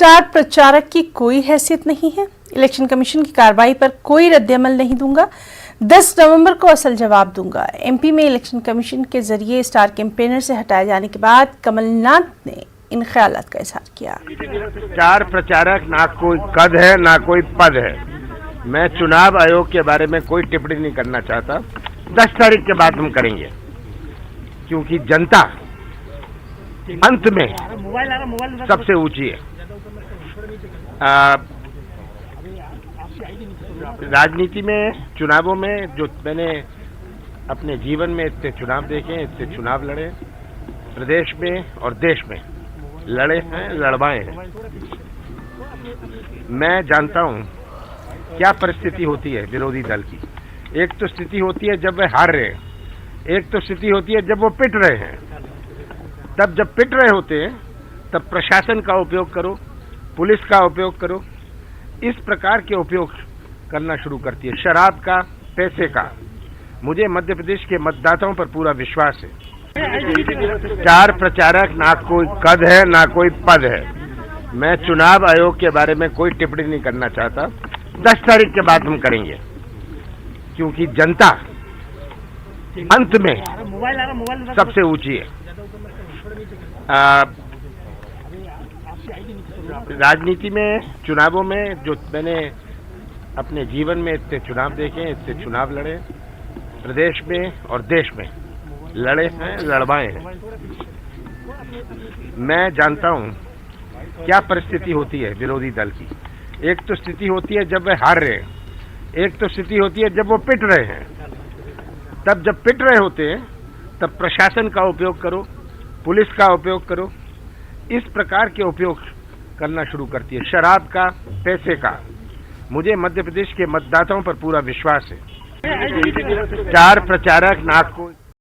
Star प्रचारक की कोई हैसियत नहीं है। इलेक्शन कमीशन की कार्रवाई पर कोई रद्द-ए-अमल नहीं दूंगा। 10 नवंबर को असल जवाब दूंगा। एमपी में इलेक्शन कमीशन के जरिए स्टार कैंपेनर से हटाए जाने के बाद कमलनाथ ने इन ख्यालात का इजहार किया। स्टार प्रचारक ना कोई कद है ना कोई पद है। मैं चुनाव आयोग के बारे में कोई टिप्पणी नहीं करना चाहता। 10 तारीख के बाद हम करेंगे, क्योंकि जनता अंत में सबसे ऊंची है। राजनीति में, चुनावों में जो मैंने अपने जीवन में इतने चुनाव देखे हैं, इतने चुनाव लड़े, प्रदेश में और देश में लड़े हैं, लड़वाए हैं। मैं जानता हूं क्या परिस्थिति होती है विरोधी दल की। एक तो स्थिति होती है जब वे हार रहे हैं, एक तो स्थिति होती है जब वो पिट रहे हैं। तब जब पिट रहे होते हैं तब प्रशासन का उपयोग करो, पुलिस का उपयोग करो, इस प्रकार के उपयोग करना शुरू करती है, शराब का, पैसे का। मुझे मध्य प्रदेश के मतदाताओं पर पूरा विश्वास है। स्टार प्रचारक ना कोई कद है ना कोई पद है। मैं चुनाव आयोग के बारे में कोई टिप्पणी नहीं करना चाहता। 10 तारीख के बाद हम करेंगे, क्योंकि जनता अंत में सबसे ऊंची है। राजनीति में, चुनावों में जो मैंने अपने जीवन में इतने चुनाव देखे हैं, इतने चुनाव लड़े, प्रदेश में और देश में लड़े हैं, लड़वाए हैं। मैं जानता हूं क्या परिस्थिति होती है विरोधी दल की। एक तो स्थिति होती है जब वे हार रहे हैं, एक तो स्थिति होती है जब वो पिट रहे हैं। तब जब पिट रहे होते हैं तब प्रशासन का उपयोग करो, पुलिस का उपयोग करो, इस प्रकार के उपयोग करना शुरू करती है, शराब का, पैसे का। मुझे मध्य प्रदेश के मतदाताओं पर पूरा विश्वास है। स्टार प्रचारक ना कोई